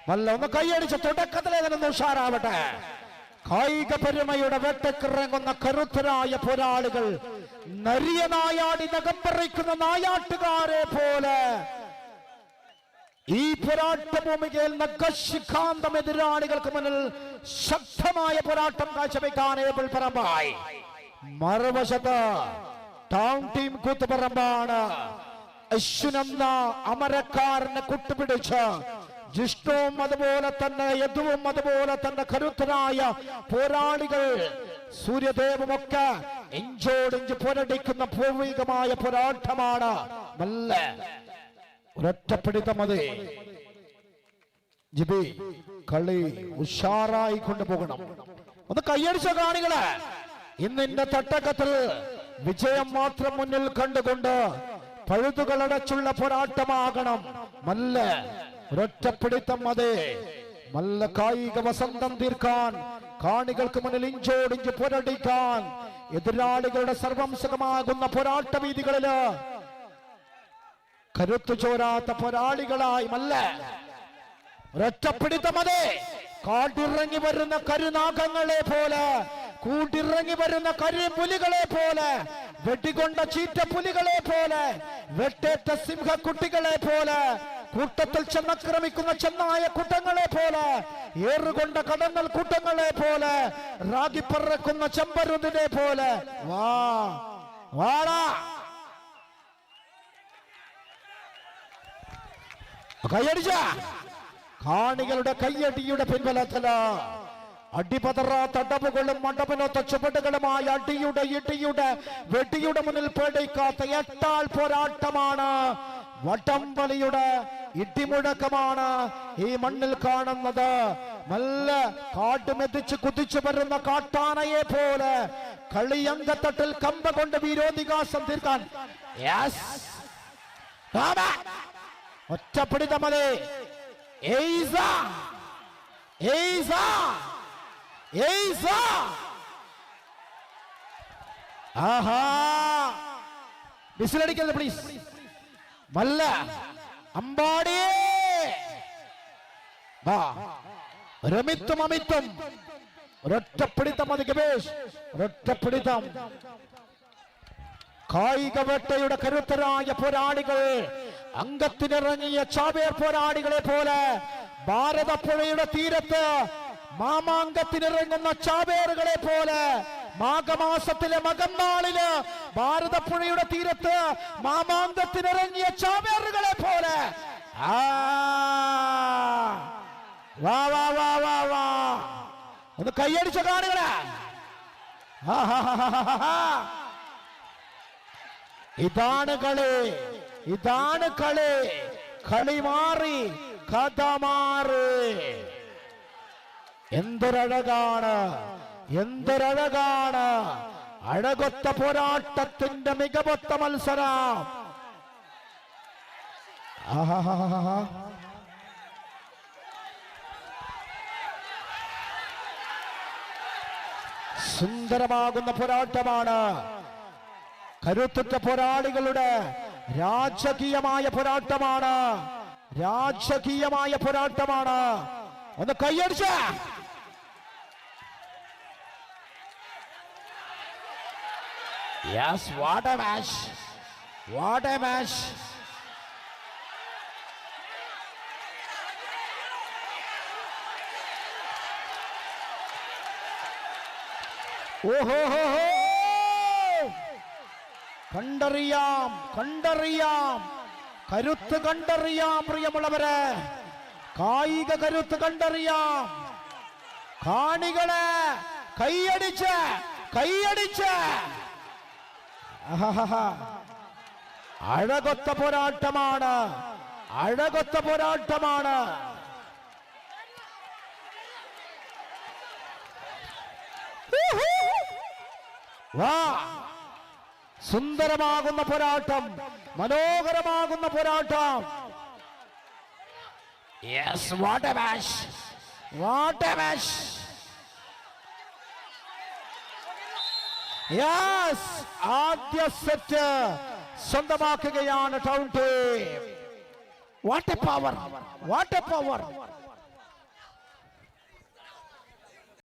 നല്ല ഒന്ന് കൈയടിച്ച് തുടക്കത്തിലെ തന്നെ ഉഷാറാവട്ടെ. കായിക പെരുമയുടെ വേട്ടക്കിറങ്ങുന്ന കരുത്തരായ പോരാളികൾ, നരിയ നായാടി നഖം പറിക്കുന്ന നായാട്ടുകാരെ പോലെ ഈ പോരാട്ട ഭൂമികയിൽ നഖശിഖാന്തം എതിരാളികൾക്ക് മുന്നിൽ ശക്തമായ പോരാട്ടം കാഴ്ചവെക്കാൻ ഏബിൾ പറമ്പായി. മറുവശത്ത് ടൗൺ ടീം കൂത്തുപറമ്പാണ്. അശ്വിനെന്ന അമരക്കാരനെ കൂട്ടുപിടിച്ച് ജിഷ്ണുവും അതുപോലെ തന്നെ യദുവും അതുപോലെ തന്നെ കരുത്തരായ പോരാളികൾ സൂര്യദേവുമൊക്കെ ഇഞ്ചോടിഞ്ച് പോരടിക്കുന്ന പൂർവികമായ പോരാട്ടമാണ്. നല്ല ഒരൊറ്റപ്പിടിത്തം മതി. ജിബി കളി ഉഷാറായി കൊണ്ടുപോകണം. ഒന്ന് കയ്യടിച്ച കാണികളെ. ഇന്നിന്റെ തട്ടകത്തിൽ വിജയം മാത്രം മുന്നിൽ കണ്ടുകൊണ്ട് പഴുതുകളടച്ചുള്ള പോരാട്ടമാകണം. നല്ല ഒരൊറ്റപ്പിടിത്തം മതി. നല്ല കായിക വസന്തം തീർക്കാൻ, കാണികൾക്ക് മുന്നിൽ ഇഞ്ചോടിഞ്ച് പോരടിക്കാൻ, എതിരാളികളുടെ സർവംസകമാകുന്ന പോരാട്ട വീതികളില് കരുത്തു ചോരാത്ത പോരാളികളായി മല്ല ഒരൊറ്റപ്പിടിത്തം മതി. കാട്ടിറങ്ങി വരുന്ന കരുനാഗങ്ങളെ പോലെ, കൂട്ടിറങ്ങി വരുന്ന കരിപുലികളെ പോലെ, വെട്ടിക്കൊണ്ട ചീറ്റപ്പുലികളെ പോലെ, വെട്ടേറ്റ സിംഹക്കുട്ടികളെ പോലെ, കൂട്ടത്തിൽ ചെന്നക്രമിക്കുന്ന ചെന്നായ കൂട്ടങ്ങളെ പോലെ, ഏറുകൊണ്ട കടന്നൽ കൂട്ടങ്ങളെ പോലെ, റാഗിപ്പറക്കുന്ന ചെമ്പരുതിനെ പോലെ വാടാ. കയ്യടിച്ച കാണികളുടെ കയ്യടിയുടെ പിൻബലത്തില് അടിപതറാത്ത അടവുകളും മണ്ഡപനൊത്ത ചുവടുകളുമായ അടിയുടെ ഇടിയുടെ വെടിയുടെ മുന്നിൽ പേടിക്കാത്ത എട്ടാൾ പോരാട്ടമാണ്. വടംവലിയുടെ ഇടിമുഴക്കമാണ് ഈ മണ്ണിൽ കാണുന്നത്. നല്ല കാട്ടുമെതിച്ച് കുതിച്ചു വരുന്ന കാട്ടാനയെ പോലെ കളിയങ്കത്തട്ടിൽ കമ്പ കൊണ്ട് വിരോധികാസം തീർക്കാൻ ഒറ്റപ്പിടിത്തം മതി. വിസിലടിക്കരുത് പ്ലീസ്. മല്ല അമ്പാടിയേ രമിത്തും അമിത്തും ഒരൊറ്റപ്പിടിത്തം മതി ഗവേഷ്. ഒരൊറ്റപ്പിടിത്തം. കായിക വേട്ടയുടെ കരുത്തരായ പോരാളികൾ, അംഗത്തിനിറങ്ങിയ ചാവേർ പോരാളികളെ പോലെ ഭാരതപ്പുഴയുടെ തീരത്ത് മാമാങ്കത്തിനിറങ്ങുന്ന ചാവേറുകളെ പോലെ, മാഘമാസത്തിലെ മകന്നാളില് ഭാരതപ്പുഴയുടെ തീരത്ത് മാമാങ്കത്തിനിറങ്ങിയ ചാവേറുകളെ പോലെ വാ വാ വാ വാ വാ. ഒന്ന് കയ്യടിച്ച കാണുകളെ. ഇതാണ് കളി, ഇതാണ് കളി. കളി മാറി, കഥ മാറി. എന്തൊരഴകാണ്, എന്തൊരഴകാണ്. അഴകൊത്ത പോരാട്ടത്തിന്റെ മികവൊത്ത മത്സരം. സുന്ദരമാകുന്ന പോരാട്ടമാണ്. കരുത്തുറ്റ പോരാളികളുടെ രാജകീയമായ പോരാട്ടമാണ്. രാജകീയമായ പോരാട്ടമാണ്. ഒന്ന് കൈയടിച്ച. Yes, what a match. What a match. ഓഹോ, കണ്ടറിയാം, കണ്ടറിയാം, കരുത്ത് കണ്ടറിയാം പ്രിയമുള്ളവരെ. കായിക കരുത്ത് കണ്ടറിയാം. കാണികളെ കൈയടിച്ച്, കൈയടിച്ച്. അഴകൊത്ത പോരാട്ടമാണ്, അഴകൊത്ത പോരാട്ടമാണ്. വാ, സുന്ദരമാകുന്ന പോരാട്ടം, മനോഹരമാകുന്ന പോരാട്ടം. Yes, what a match. What a match. Yes, ആദ്യ സെറ്റ് സ്വന്തമാക്കുകയാണ് town team. What a power, what a power.